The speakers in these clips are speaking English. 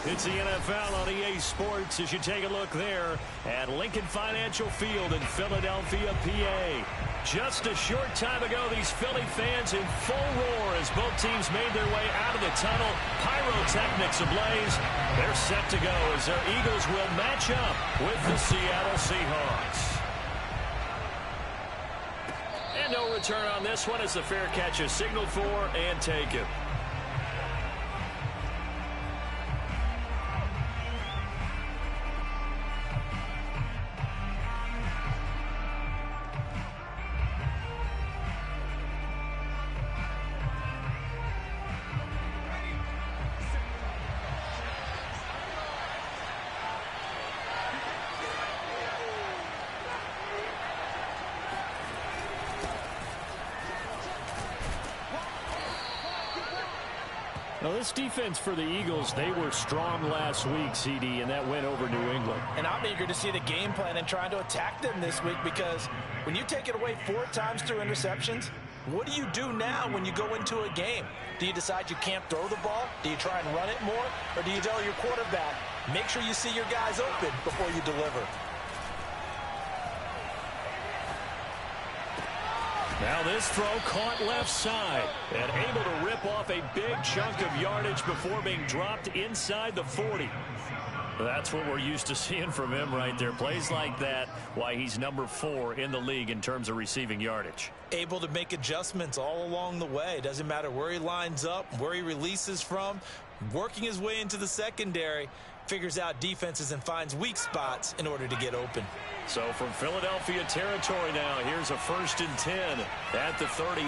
It's the NFL on EA Sports as you take a look there at Lincoln Financial Field in Philadelphia, PA. Just a short time ago, these Philly fans in full roar as both teams made their way out of the tunnel. Pyrotechnics ablaze. They're set to go as their Eagles will match up with the Seattle Seahawks. And no return on this one as the fair catch is signaled for and taken. Now, this defense for the Eagles, they were strong last week, CD, and that went over New England. And I'm eager to see the game plan and trying to attack them this week because when you take it away 4 times through interceptions, what do you do now when you go into a game? Do you decide you can't throw the ball? Do you try and run it more? Or do you tell your quarterback, make sure you see your guys open before you deliver? Now this throw caught left side and able to rip off a big chunk of yardage before being dropped inside the 40. That's what we're used to seeing from him right there. Plays like that, why he's number 4 in the league in terms of receiving yardage. Able to make adjustments all along the way. Doesn't matter where he lines up, where he releases from, working his way into the secondary, figures out defenses and finds weak spots in order to get open. So from Philadelphia territory now, here's a 1st and 10 at the 38.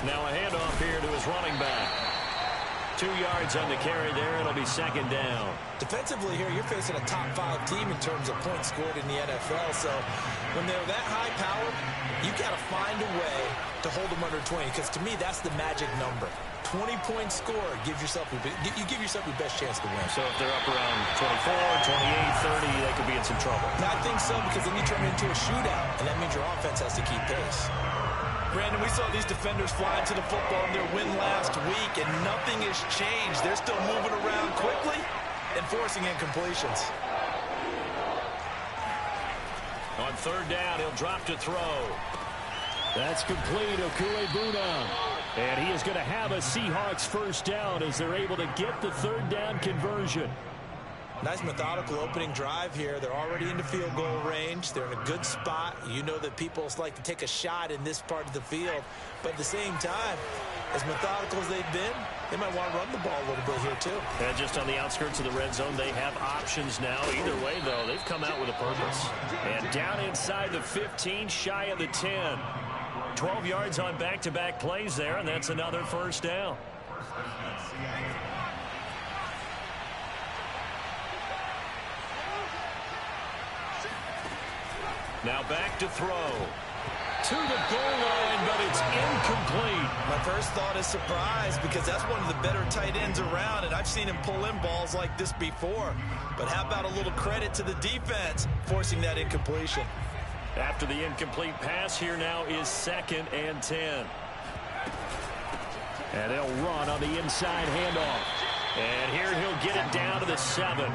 Now a handoff here to his running back. 2 yards on the carry there. It'll be 2nd down. Defensively here, you're facing a top 5 team in terms of points scored in the NFL. So when they're that high powered, you got to find a way to hold them under 20. Because to me, that's the magic number. 20-point score gives yourself you give yourself your best chance to win. So if they're up around 24, 28, 30, they could be in some trouble. No, I think so because then you turn it into a shootout, and that means your offense has to keep pace. Brandon, we saw these defenders flying to the football in their win last week, and nothing has changed. They're still moving around quickly and forcing incompletions. On 3rd down, he'll drop to throw. That's complete. Okuebuna. And he is going to have a Seahawks 1st down as they're able to get the 3rd down conversion. Nice methodical opening drive here. They're already into field goal range. They're in a good spot. You know that people like to take a shot in this part of the field. But at the same time, as methodical as they've been, they might want to run the ball a little bit here too. And just on the outskirts of the red zone, they have options now. Either way, though, they've come out with a purpose. And down inside the 15, shy of the 10. 12 yards on back-to-back plays there, and that's another 1st down. Now back to throw. To the goal line, but it's incomplete. My first thought is surprise because that's one of the better tight ends around, and I've seen him pull in balls like this before. But how about a little credit to the defense forcing that incompletion? After the incomplete pass, here now is 2nd and 10. And they'll run on the inside handoff. And here he'll get it down to the 7.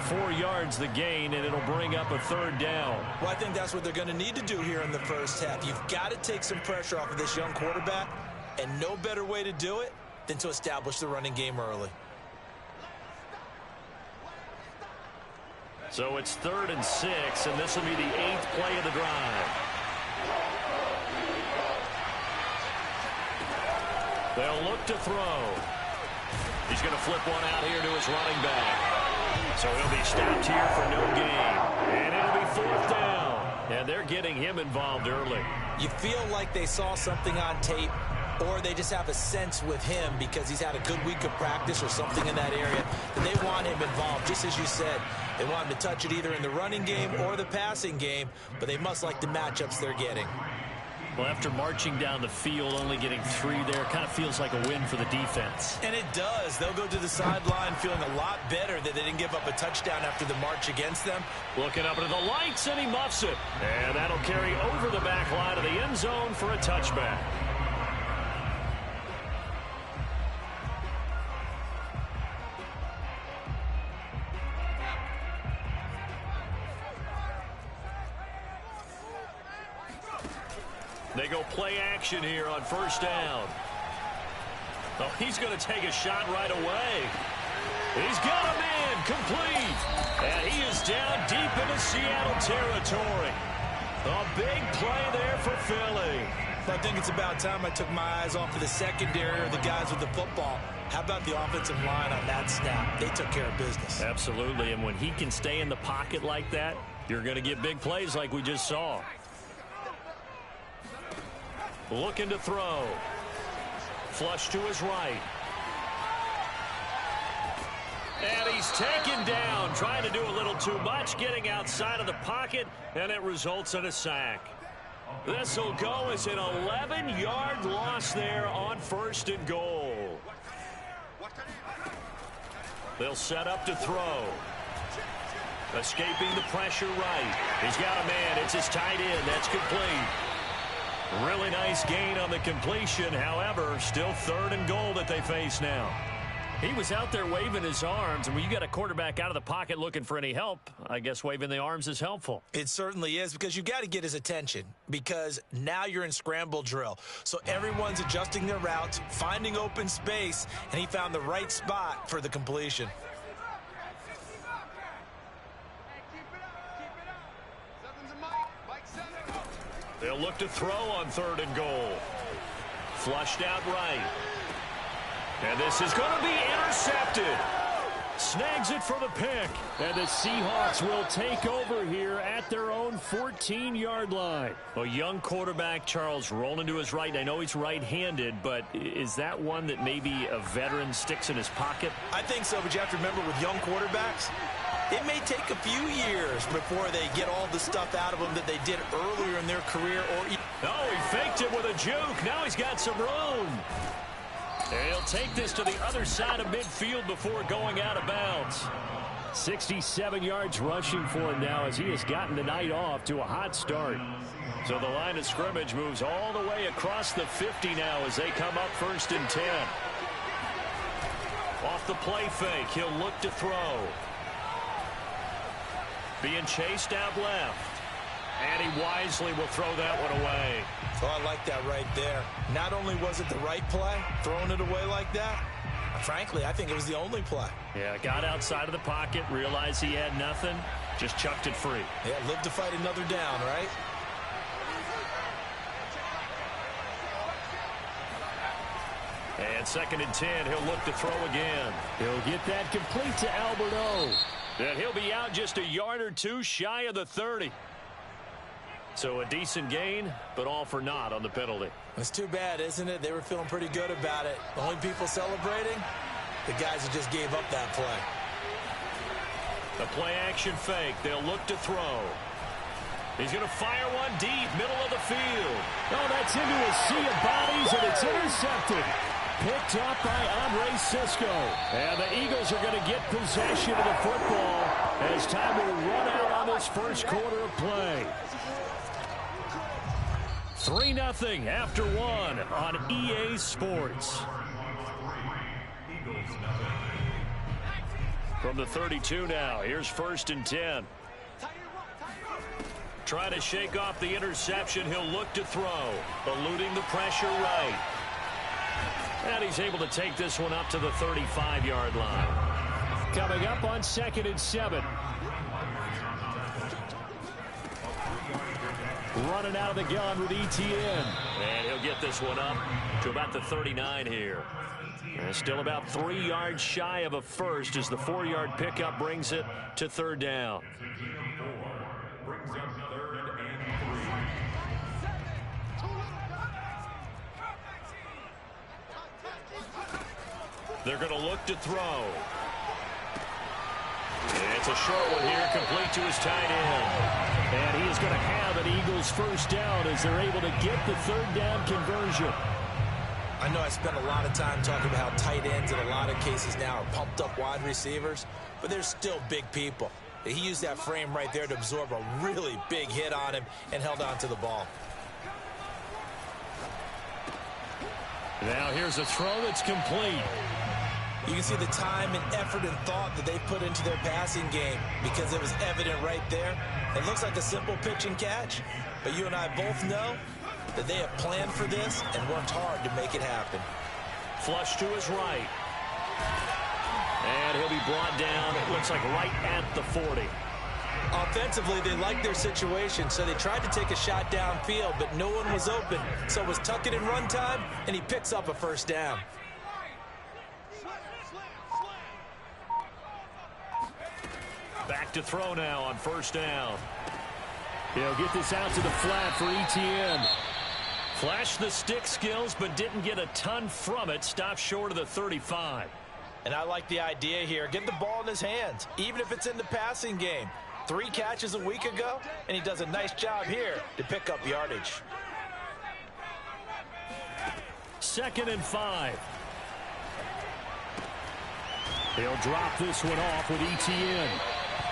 4 yards the gain, and it'll bring up a 3rd down. Well, I think that's what they're going to need to do here in the 1st half. You've got to take some pressure off of this young quarterback, and no better way to do it than to establish the running game early. So it's 3rd and 6, and this will be the 8th play of the drive. They'll look to throw. He's going to flip one out here to his running back. So he'll be stopped here for no gain. And it'll be 4th down. And they're getting him involved early. You feel like they saw something on tape, or they just have a sense with him because he's had a good week of practice or something in that area that they want him involved. Just as you said, they want him to touch it either in the running game or the passing game, but they must like the matchups they're getting. Well, after marching down the field, only getting 3 there, kind of feels like a win for the defense. And it does. They'll go to the sideline feeling a lot better that they didn't give up a touchdown after the march against them. Looking up into the lights, and he muffs it. And that'll carry over the back line of the end zone for a touchback. They go play action here on first down. Oh, he's going to take a shot right away. He's got a man complete. And he is down deep into Seattle territory. A big play there for Philly. I think it's about time I took my eyes off of the secondary or the guys with the football. How about the offensive line on that snap? They took care of business. Absolutely, and when he can stay in the pocket like that, you're going to get big plays like we just saw. Looking to throw. Flush to his right. And he's taken down, trying to do a little too much, getting outside of the pocket, and it results in a sack. This will go as an 11-yard loss there on first and goal. They'll set up to throw. Escaping the pressure right. He's got a man. It's his tight end. That's complete. Really nice gain on the completion. However, still third and goal that they face now. He was out there waving his arms, and when you got a quarterback out of the pocket looking for any help, I guess waving the arms is helpful. It certainly is, because you got to get his attention, because now you're in scramble drill. So everyone's adjusting their routes, finding open space, and he found the right spot for the completion. They'll look to throw on third and goal. Flushed out right. And this is going to be intercepted. Snags it for the pick. And the Seahawks will take over here at their own 14-yard line. A young quarterback, Charles, rolling to his right. And I know he's right-handed, but is that one that maybe a veteran sticks in his pocket? I think so, but you have to remember with young quarterbacks, it may take a few years before they get all the stuff out of them that they did earlier in their career. Oh, he faked it with a juke. Now he's got some room. And he'll take this to the other side of midfield before going out of bounds. 67 yards rushing for him now as he has gotten the night off to a hot start. So the line of scrimmage moves all the way across the 50 now as they come up first and 10. Off the play fake, he'll look to throw. Being chased out left. And he wisely will throw that one away. Oh, I like that right there. Not only was it the right play, throwing it away like that, frankly, I think it was the only play. Yeah, got outside of the pocket, realized he had nothing, just chucked it free. Yeah, live to fight another down, right? And second and 10, he'll look to throw again. He'll get that complete to Alberto. And he'll be out just a yard or two shy of the 30. So a decent gain, but all for naught on the penalty. It's too bad, isn't it? They were feeling pretty good about it. The only people celebrating, the guys who just gave up that play. The play-action fake. They'll look to throw. He's going to fire one deep, middle of the field. Oh, that's into a sea of bodies, and it's intercepted. Picked up by Andre Sisco. And the Eagles are going to get possession of the football as time will run out on this first quarter of play. 3-0 after one on EA Sports. From the 32 now, here's first and 10. Trying to shake off the interception, he'll look to throw. Eluding the pressure right. And he's able to take this one up to the 35-yard line. Coming up on 2nd and 7. Running out of the gun with ETN. And he'll get this one up to about the 39 here. And still about 3 yards shy of a first as the 4-yard pickup brings it to third down. They're going to look to throw. It's a short one here, complete to his tight end. And he is going to have an Eagles first down as they're able to get the third down conversion. I know I spent a lot of time talking about how tight ends in a lot of cases now are pumped up wide receivers, but they're still big people. He used that frame right there to absorb a really big hit on him and held on to the ball. Now here's a throw that's complete. You can see the time and effort and thought that they put into their passing game because it was evident right there. It looks like a simple pitch and catch, but you and I both know that they have planned for this and worked hard to make it happen. Flush to his right. And he'll be brought down, it looks like right at the 40. Offensively, they liked their situation, so they tried to take a shot downfield, but no one was open. So it was tuck it in run time, and he picks up a first down. Back to throw now on first down. He'll get this out to the flat for Etienne. Flashed the stick skills, but didn't get a ton from it. Stopped short of the 35. And I like the idea here. Get the ball in his hands, even if it's in the passing game. 3 catches a week ago, and he does a nice job here to pick up yardage. 2nd and 5. He'll drop this one off with Etienne.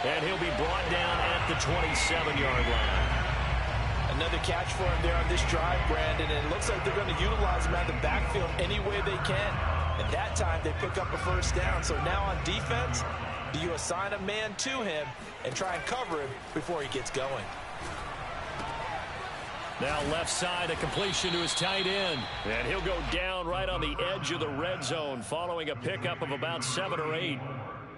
And he'll be brought down at the 27-yard line. Another catch for him there on this drive, Brandon, and it looks like they're going to utilize him out the backfield any way they can. At that time, they pick up a first down. So now on defense, do you assign a man to him and try and cover him before he gets going? Now left side, a completion to his tight end. And he'll go down right on the edge of the red zone following a pickup of about 7 or 8.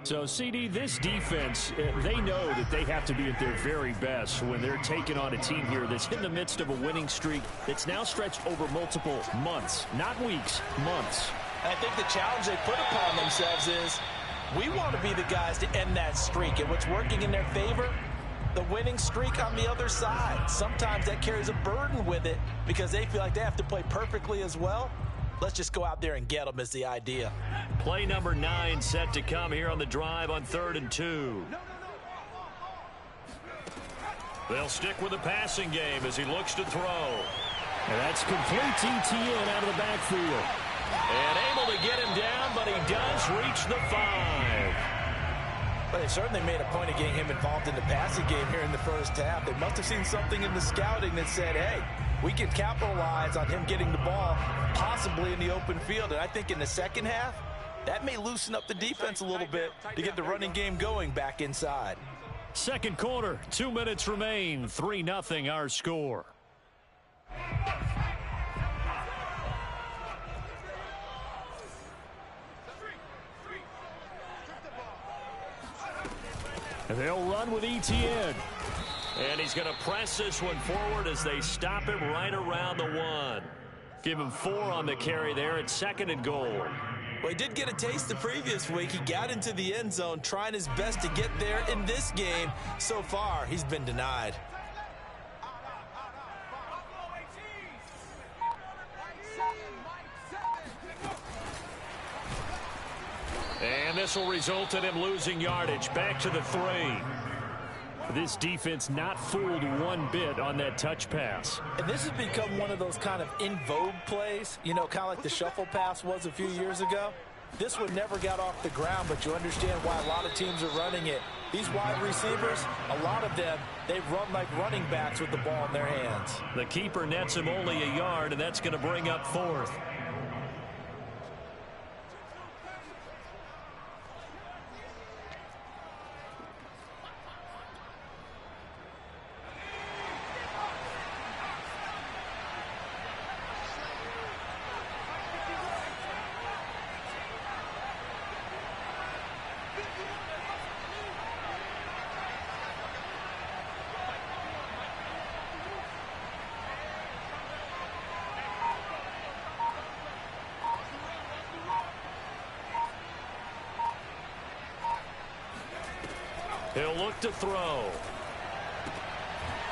So, CD, this defense, they know that they have to be at their very best when they're taking on a team here that's in the midst of a winning streak that's now stretched over multiple months, not weeks, months. I think the challenge they put upon themselves is we want to be the guys to end that streak. And what's working in their favor? The winning streak on the other side. Sometimes that carries a burden with it because they feel like they have to play perfectly as well. Let's just go out there and get them is the idea. Play number 9 set to come here on the drive on 3rd and 2. They'll stick with the passing game as he looks to throw. And that's complete to Etienne out of the backfield. And able to get him down, but he does reach the 5. But they certainly made a point of getting him involved in the passing game here in the first half. They must have seen something in the scouting that said, hey, we can capitalize on him getting the ball possibly in the open field. And I think in the second half, that may loosen up the defense a little bit to get the running game going back inside. Second quarter, 2 minutes remain, 3-0 our score. And they'll run with Etienne. And he's going to press this one forward as they stop him right around the 1. Give him 4 on the carry there at 2nd and goal. Well, he did get a taste the previous week. He got into the end zone trying his best to get there in this game. So far, he's been denied. And this will result in him losing yardage. Back to the 3. This defense not fooled one bit on that touch pass. And this has become one of those kind of in vogue plays, you know, kind of like the shuffle pass was a few years ago. This one never got off the ground, but you understand why a lot of teams are running it. These wide receivers, a lot of them, they run like running backs with the ball in their hands. The keeper nets him only a yard, and that's going to bring up 4th. He'll look to throw.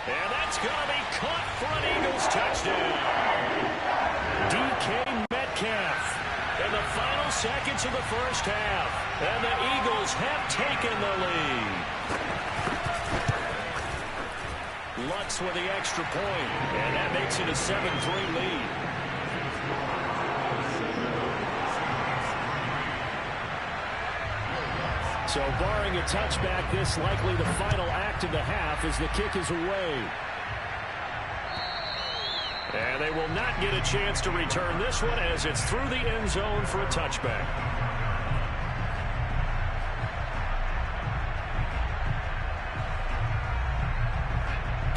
And that's going to be caught for an Eagles touchdown. DK Metcalf in the final seconds of the first half. And the Eagles have taken the lead. Lutz with the extra point. And that makes it a 7-3 lead. So barring a touchback, this likely the final act of the half as the kick is away. And they will not get a chance to return this one as it's through the end zone for a touchback.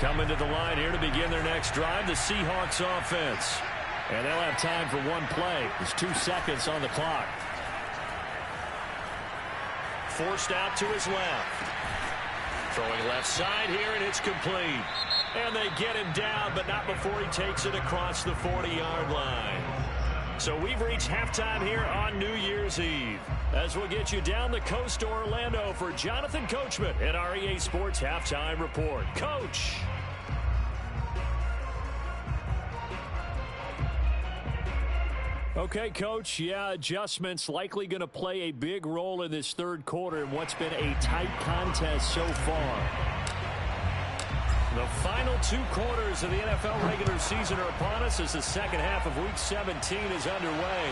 Coming to the line here to begin their next drive, the Seahawks offense. And they'll have time for one play. There's 2 seconds on the clock. Forced out to his left. Throwing left side here, and it's complete. And they get him down, but not before he takes it across the 40-yard line. So we've reached halftime here on New Year's Eve. As we'll get you down the coast to Orlando for Jonathan Coachman at our EA Sports Halftime Report. Coach. Okay, Coach, adjustments likely going to play a big role in this third quarter in what's been a tight contest so far. The final 2 quarters of the NFL regular season are upon us as the second half of Week 17 is underway.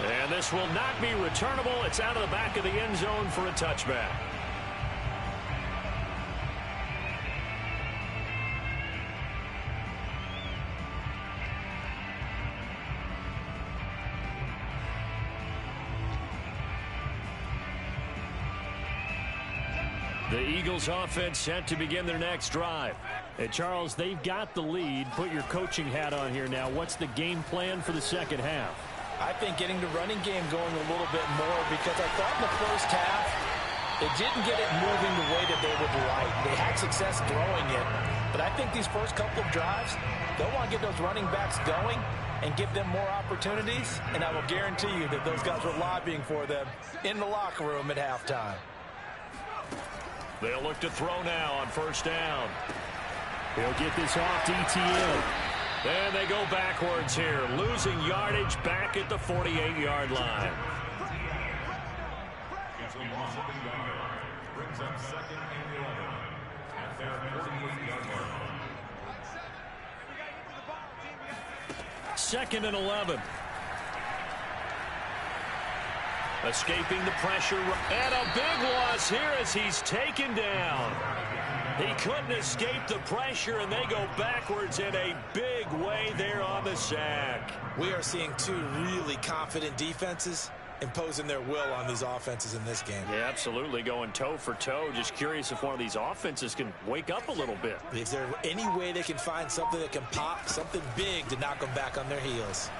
And this will not be returnable. It's out of the back of the end zone for a touchback. The Eagles offense set to begin their next drive. Hey, Charles, they've got the lead. Put your coaching hat on here now. What's the game plan for the second half? I think getting the running game going a little bit more, because I thought in the first half they didn't get it moving the way that they would like. They had success throwing it, but I think these first couple of drives, they'll want to get those running backs going and give them more opportunities, and I will guarantee you that those guys were lobbying for them in the locker room at halftime. They'll look to throw now on first down. He'll get this off to ETN. And they go backwards here, losing yardage back at the 48-yard line. Second and 11. Escaping the pressure, and a big loss here as he's taken down. He couldn't escape the pressure, and they go backwards in a big way there on the sack. We are seeing 2 really confident defenses imposing their will on these offenses in this game. Yeah, absolutely, going toe for toe. Just curious if one of these offenses can wake up a little bit. Is there any way they can find something that can pop, something big to knock them back on their heels?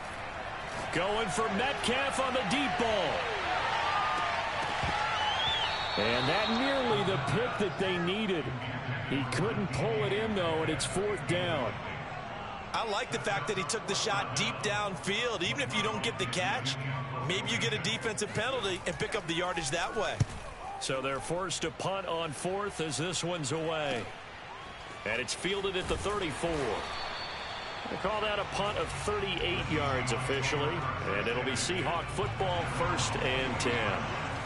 Going for Metcalf on the deep ball. And that nearly the pick that they needed. He couldn't pull it in, though, and it's 4th down. I like the fact that he took the shot deep downfield. Even if you don't get the catch, maybe you get a defensive penalty and pick up the yardage that way. So they're forced to punt on 4th as this one's away. And it's fielded at the 34. They call that a punt of 38 yards officially. And it'll be Seahawk football, 1st and 10.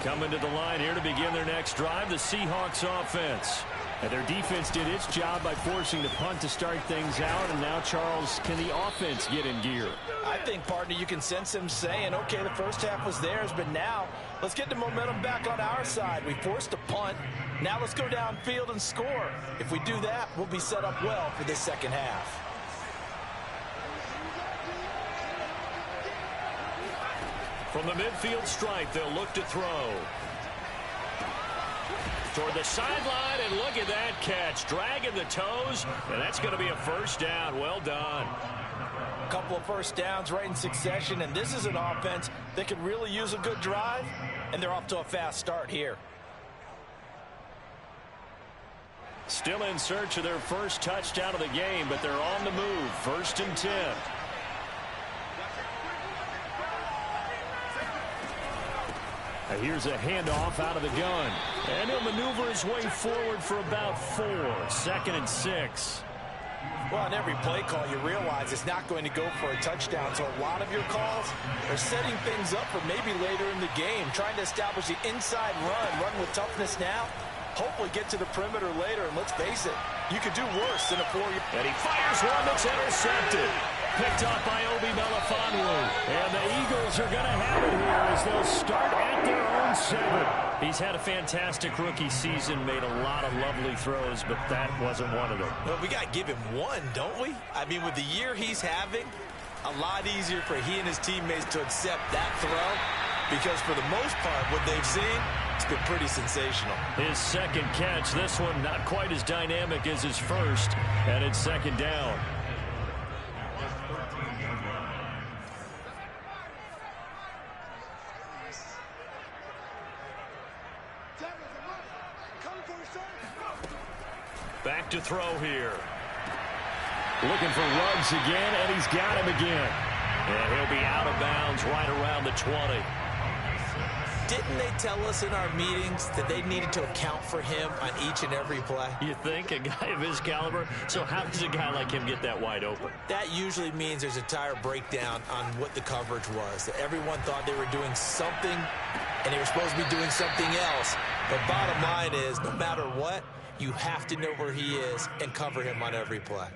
Coming to the line here to begin their next drive, the Seahawks offense. And their defense did its job by forcing the punt to start things out. And now, Charles, can the offense get in gear? I think, partner, you can sense him saying, okay, the first half was theirs, but now let's get the momentum back on our side. We forced a punt. Now let's go downfield and score. If we do that, we'll be set up well for this second half. From the midfield stripe, they'll look to throw. Toward the sideline, and look at that catch. Dragging the toes, and that's going to be a first down. Well done. A couple of first downs right in succession, and this is an offense that could really use a good drive, and they're off to a fast start here. Still in search of their first touchdown of the game, but they're on the move. 1st and 10. Here's a handoff out of the gun. And he'll maneuver his way forward for about 4. 2nd and 6. Well, on every play call, you realize it's not going to go for a touchdown. So a lot of your calls are setting things up for maybe later in the game, trying to establish the inside run with toughness now. Hopefully get to the perimeter later, and let's face it, you could do worse than a 4-yard. And he fires one that's intercepted. Picked up by Obi Melifonwu. And the Eagles are going to have it here as they'll start at their own 7. He's had a fantastic rookie season, made a lot of lovely throws, but that wasn't one of them. Well, we got to give him one, don't we? I mean, with the year he's having, a lot easier for he and his teammates to accept that throw because for the most part, what they've seen, it's been pretty sensational. His second catch, this one not quite as dynamic as his first, and it's second down. Back to throw here. Looking for Ruggs again, and he's got him again. And he'll be out of bounds right around the 20. Didn't they tell us in our meetings that they needed to account for him on each and every play? You think? A guy of his caliber? So how does a guy like him get that wide open? That usually means there's a tire breakdown on what the coverage was. That everyone thought they were doing something, and they were supposed to be doing something else. But bottom line is, no matter what, you have to know where he is and cover him on every play.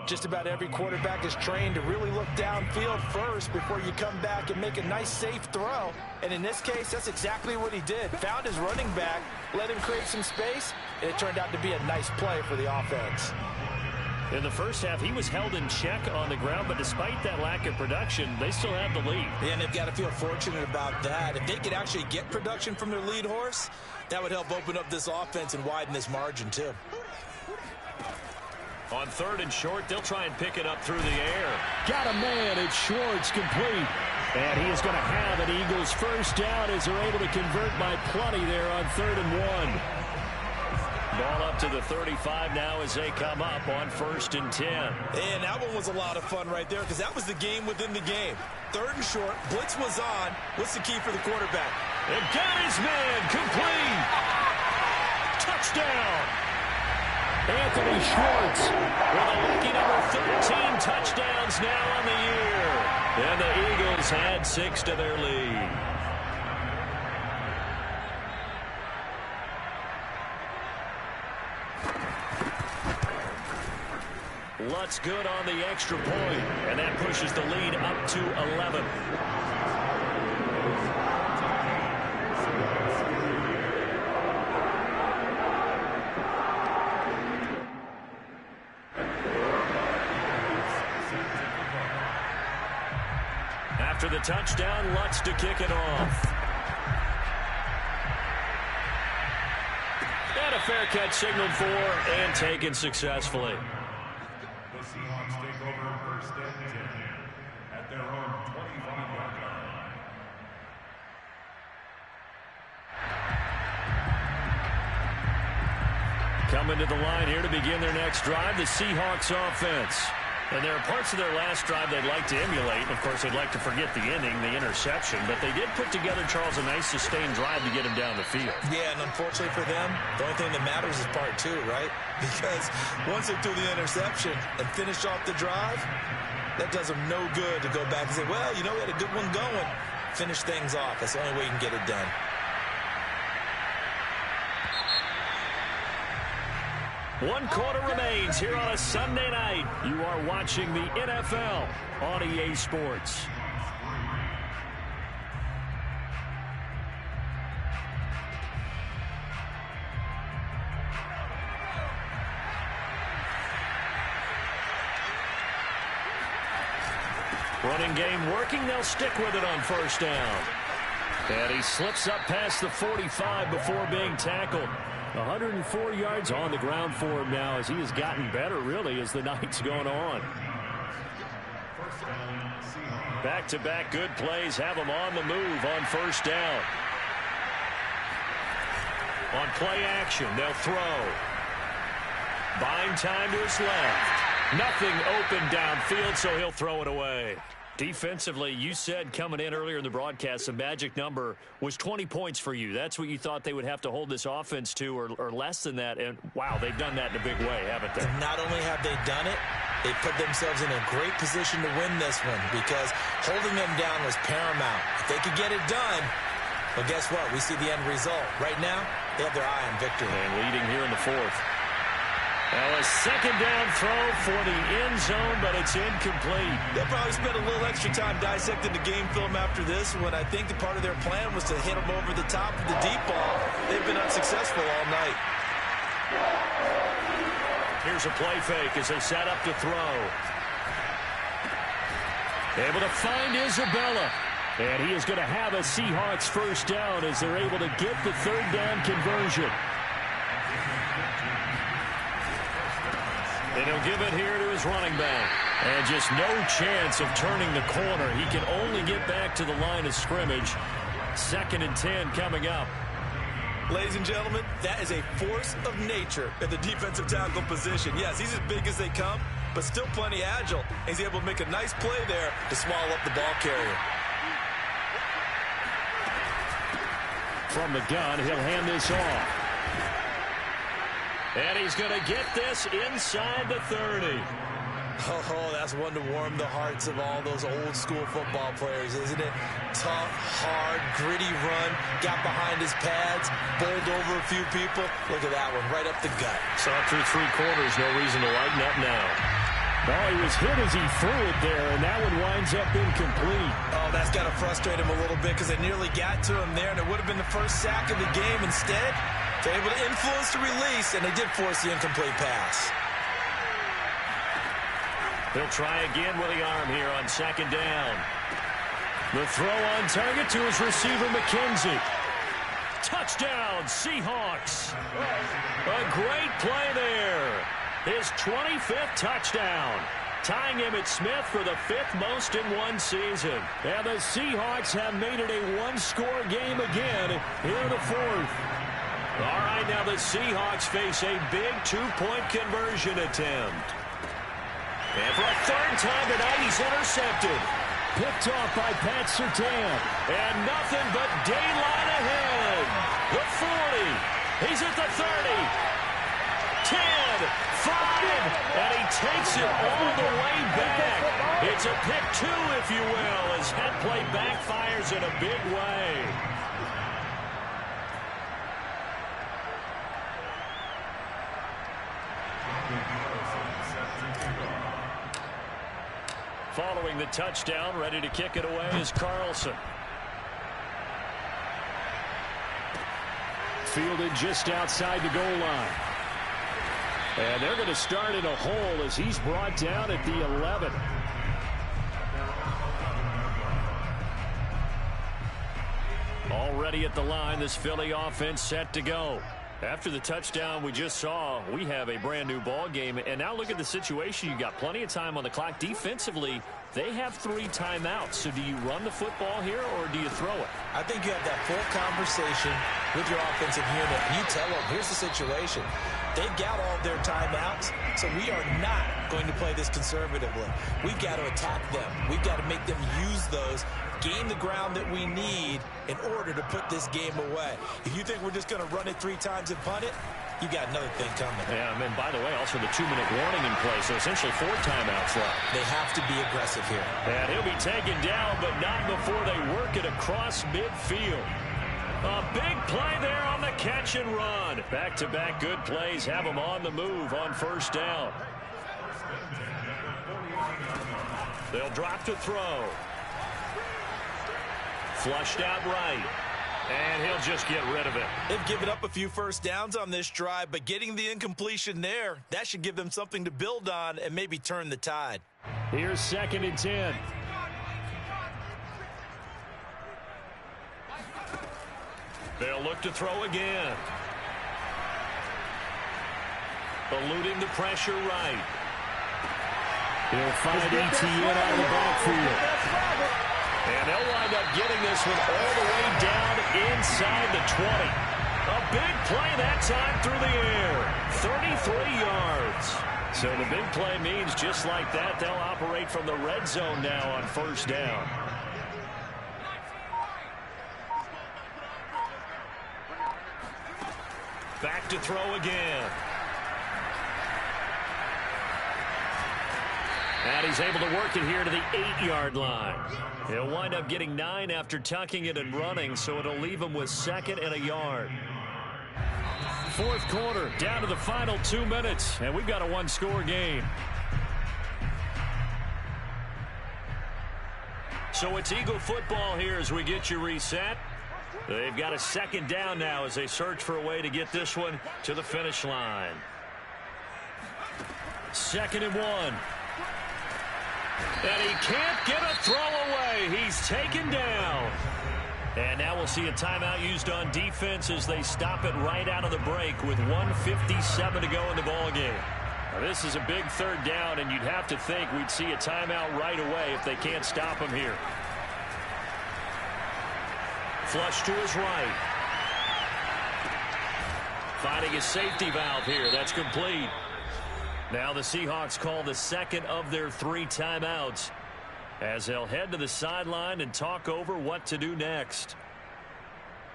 Just about every quarterback is trained to really look downfield first before you come back and make a nice, safe throw. And in this case, that's exactly what he did. Found his running back, let him create some space, and it turned out to be a nice play for the offense. In the first half, he was held in check on the ground, but despite that lack of production, they still have the lead. Yeah, and they've got to feel fortunate about that. If they could actually get production from their lead horse, that would help open up this offense and widen this margin, too. On third and short, they'll try and pick it up through the air. Got a man. It's Schwartz, complete. And he is going to have an Eagles first down as they're able to convert by plenty there on 3rd and 1. Ball up to the 35 now as they come up on 1st and 10. And that one was a lot of fun right there because that was the game within the game. 3rd and short, blitz was on. What's the key for the quarterback? And got his man, complete. Touchdown. Anthony Schwartz with a lucky number 13 touchdowns now on the year. And the Eagles had 6 to their lead. Lutz good on the extra point, and that pushes the lead up to 11. After the touchdown, Lutz to kick it off. And a fair catch signaled for and taken successfully. The Seahawks take over 1st and 10 at their own 25-yard line. Coming to the line here to begin their next drive, the Seahawks offense. And there are parts of their last drive they'd like to emulate. Of course, they'd like to forget the inning, the interception. But they did put together, Charles, a nice sustained drive to get him down the field. Yeah, and unfortunately for them, the only thing that matters is part 2, right? Because once they threw the interception and finished off the drive, that does them no good to go back and say, well, you know, we had a good one going. Finish things off. That's the only way you can get it done. One quarter remains here on a Sunday night. You are watching the NFL on EA Sports. Running game working. They'll stick with it on 1st down. And he slips up past the 45 before being tackled. 104 yards on the ground for him now as he has gotten better, really, as the night's going on. Back-to-back good plays have him on the move on 1st down. On play action, they'll throw. Buying time to his left. Nothing open downfield, so he'll throw it away. Defensively, you said coming in earlier in the broadcast, the magic number was 20 points for you. That's what you thought they would have to hold this offense to, or less than that. And, wow, they've done that in a big way, haven't they? Not only have they done it, they put themselves in a great position to win this one because holding them down was paramount. If they could get it done, well, guess what? We see the end result. Right now, they have their eye on victory. And leading here in the 4th. Now a second down throw for the end zone, but it's incomplete. They'll probably spend a little extra time dissecting the game film after this when I think the part of their plan was to hit them over the top of the deep ball. They've been unsuccessful all night. Here's a play fake as they set up to throw. Able to find Isabella. And he is going to have a Seahawks first down as they're able to get the third down conversion. And he'll give it here to his running back. And just no chance of turning the corner. He can only get back to the line of scrimmage. 2nd and 10 coming up. Ladies and gentlemen, that is a force of nature at the defensive tackle position. Yes, he's as big as they come, but still plenty agile. He's able to make a nice play there to swallow up the ball carrier. From the gun, he'll hand this off. And he's going to get this inside the 30. Oh, that's one to warm the hearts of all those old school football players, isn't it? Tough, hard, gritty run, got behind his pads, bowled over a few people. Look at that one, right up the gut. Saw it through 3 quarters, no reason to lighten up now. Oh, he was hit as he threw it there, and that one winds up incomplete. Oh, that's got to frustrate him a little bit because they nearly got to him there, and it would have been the first sack of the game. Instead, they're able to influence the release, and they did force the incomplete pass. He'll try again with the arm here on 2nd down. The throw on target to his receiver, McKenzie. Touchdown, Seahawks. A great play there. His 25th touchdown. Tying Emmitt Smith for the 5th most in one season. And the Seahawks have made it a one-score game again here in the 4th. All right, now the Seahawks face a big 2-point conversion attempt. And for a 3rd time tonight, he's intercepted. Picked off by Pat Surtain. And nothing but daylight ahead. The 40. He's at the 30. 10. 5. And he takes it all the way back. It's a pick 2, if you will, as head play backfires in a big way. Following the touchdown, ready to kick it away is Carlson. Fielded just outside the goal line. And they're going to start in a hole as he's brought down at the 11. Already at the line, this Philly offense set to go. After the touchdown we just saw, we have a brand new ball game. And now look at the situation. You got plenty of time on the clock. Defensively, they have 3 timeouts. So do you run the football here or do you throw it? I think you have that full conversation with your offensive unit. You tell them, here's the situation. They've got all their timeouts, so we are not going to play this conservatively. We've got to attack them. We've got to make them use those, gain the ground that we need in order to put this game away. If you think we're just going to run it 3 times and punt it, you got another thing coming. Yeah, and by the way, also the 2-minute warning in play, so essentially 4 timeouts left. They have to be aggressive here. And he'll be taken down, but not before they work it across midfield. A big play there on the catch and run. Back-to-back good plays have them on the move on 1st down. They'll drop to throw. Flushed out right. And he'll just get rid of it. They've given up a few 1st downs on this drive, but getting the incompletion there, that should give them something to build on and maybe turn the tide. Here's 2nd and 10. They'll look to throw again. Eluding the pressure right. He'll find ETN out of the backfield. And they'll wind up getting this one all the way down inside the 20. A big play that time through the air. 33 yards. So the big play means just like that, they'll operate from the red zone now on 1st down. Back to throw again. And he's able to work it here to the 8-yard line. He'll wind up getting 9 after tucking it and running, so it'll leave him with 2nd and a yard. 4th quarter, down to the final 2 minutes, and we've got a 1-score game. So it's Eagle football here as we get you reset. They've got a 2nd down now as they search for a way to get this one to the finish line. 2nd and 1. And he can't get a throw away. He's taken down. And now we'll see a timeout used on defense as they stop it right out of the break with 1:57 to go in the ballgame. Now this is a big third down, and you'd have to think we'd see a timeout right away if they can't stop him here. Flush to his right. Finding his safety valve here. That's complete. Now the Seahawks call the second of their 3 timeouts as they'll head to the sideline and talk over what to do next.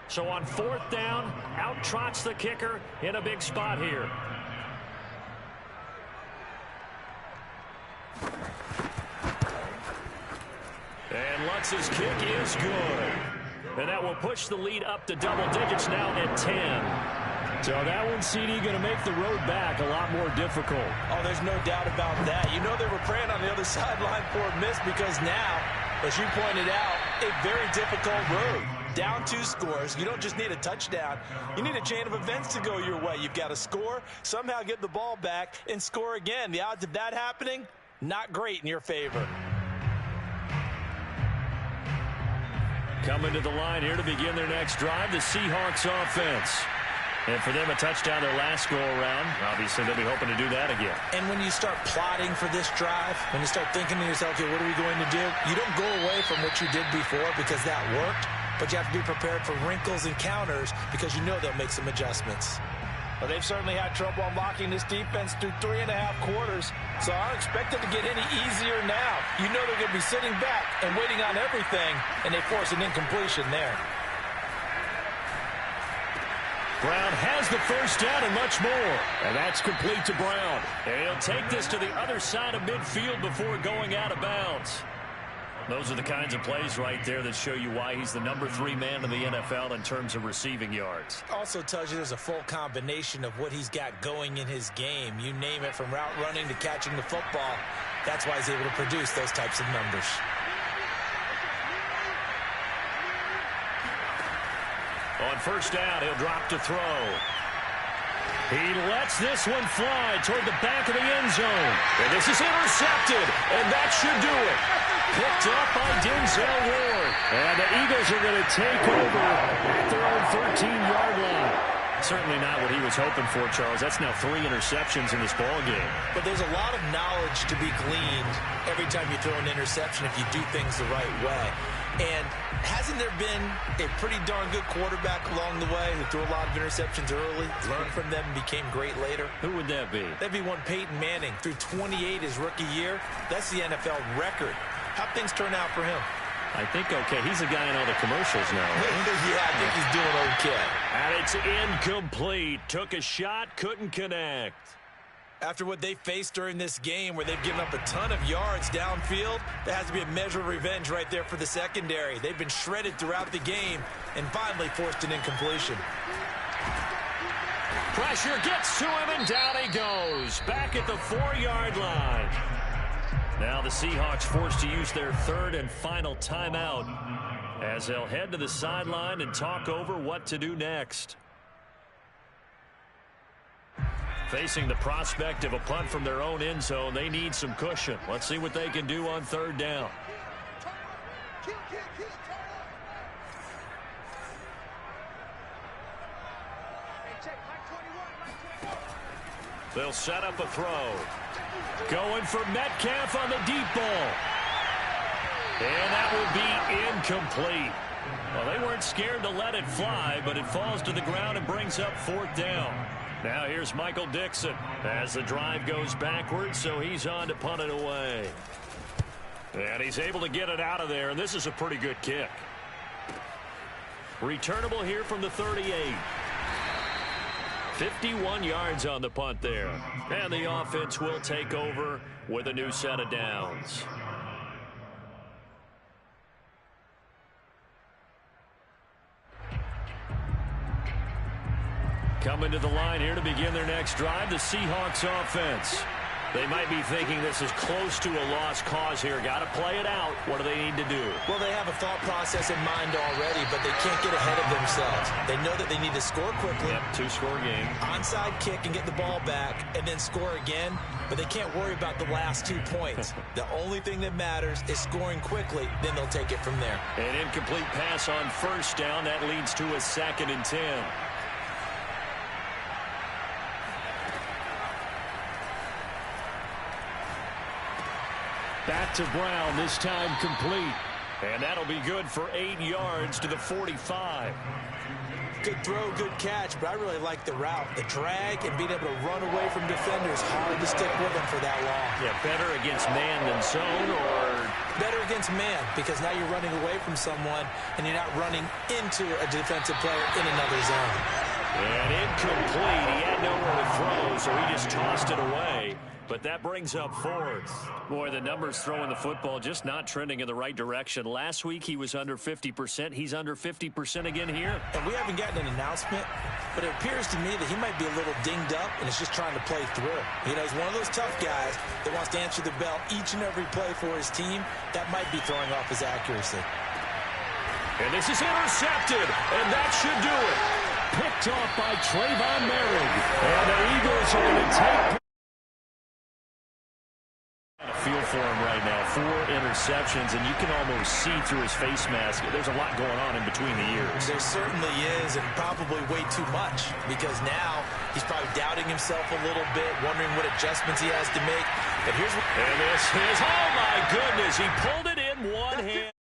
So on 4th down, out trots the kicker in a big spot here. And Lutz's kick is good. And that will push the lead up to double digits now at 10. So that one, CD, going to make the road back a lot more difficult. Oh, there's no doubt about that. You know they were praying on the other sideline for a miss because now, as you pointed out, a very difficult road. Down 2 scores. You don't just need a touchdown. You need a chain of events to go your way. You've got to score, somehow get the ball back, and score again. The odds of that happening, not great in your favor. Coming to the line here to begin their next drive, the Seahawks offense. And for them, a touchdown their last go-around. Obviously, they'll be hoping to do that again. And when you start plotting for this drive, when you start thinking to yourself, okay, what are we going to do? You don't go away from what you did before because that worked, but you have to be prepared for wrinkles and counters because you know they'll make some adjustments. Well, they've certainly had trouble unlocking this defense through 3.5 quarters, so I don't expect it to get any easier now. You know they're going to be sitting back and waiting on everything, and they force an incompletion there. Brown has the first down and much more. And that's complete to Brown. And he'll take this to the other side of midfield before going out of bounds. Those are the kinds of plays right there that show you why he's the number 3 man in the NFL in terms of receiving yards. Also tells you there's a full combination of what he's got going in his game. You name it, from route running to catching the football. That's why he's able to produce those types of numbers. On first down, he'll drop to throw. He lets this one fly toward the back of the end zone. And this is intercepted, and that should do it. Picked up by Denzel Ward. And the Eagles are going to take over at their own 13-yard line. Certainly not what he was hoping for, Charles. That's now 3 interceptions in this ballgame. But there's a lot of knowledge to be gleaned every time you throw an interception if you do things the right way. And hasn't there been a pretty darn good quarterback along the way who threw a lot of interceptions early, learned from them, and became great later? Who would that be? That'd be one Peyton Manning. Threw 28 his rookie year. That's the NFL record. How'd things turn out for him? I think okay. He's a guy in all the commercials now. Right? Yeah, I think he's doing okay. And it's incomplete. Took a shot, couldn't connect. After what they faced during this game where they've given up a ton of yards downfield, there has to be a measure of revenge right there for the secondary. They've been shredded throughout the game and finally forced an incompletion. Pressure gets to him, and down he goes. Back at the 4-yard line. Now the Seahawks forced to use their 3rd and final timeout as they'll head to the sideline and talk over what to do next. Facing the prospect of a punt from their own end zone, they need some cushion. Let's see what they can do on 3rd down. They'll set up a throw. Going for Metcalf on the deep ball. And that will be incomplete. Well, they weren't scared to let it fly, but it falls to the ground and brings up 4th down. Now here's Michael Dixon as the drive goes backwards, so he's on to punt it away. And he's able to get it out of there, and this is a pretty good kick. Returnable here from the 38. 51 yards on the punt there. And the offense will take over with a new set of downs. Coming to the line here to begin their next drive, the Seahawks offense. They might be thinking this is close to a lost cause here. Got to play it out. What do they need to do? Well, they have a thought process in mind already, but they can't get ahead of themselves. They know that they need to score quickly. Yep, two-score game. Onside kick and get the ball back and then score again, but they can't worry about the last 2 points. The only thing that matters is scoring quickly, then they'll take it from there. An incomplete pass on first down. That leads to a 2nd and 10. Back to Brown, this time complete. And that'll be good for 8 yards to the 45. Good throw, good catch, but I really like the route. The drag and being able to run away from defenders, hard to stick with them for that long. Yeah, better against man than zone, or better against man, because now you're running away from someone and you're not running into a defensive player in another zone. And incomplete. He had nowhere to throw, so he just tossed it away. But that brings up 4th. Boy, the numbers throwing the football just not trending in the right direction. Last week he was under 50%. He's under 50% again here. And we haven't gotten an announcement, but it appears to me that he might be a little dinged up and is just trying to play through. You know, he's one of those tough guys that wants to answer the bell each and every play for his team. That might be throwing off his accuracy. And this is intercepted, and that should do it. Picked off by Trayvon Merrick. And the Eagles are going to take... Feel for him right now. 4 interceptions, and you can almost see through his face mask. There's a lot going on in between the ears. There certainly is, and probably way too much, because now he's probably doubting himself a little bit, wondering what adjustments he has to make. But here's what... And this is, oh my goodness, he pulled it in one hand.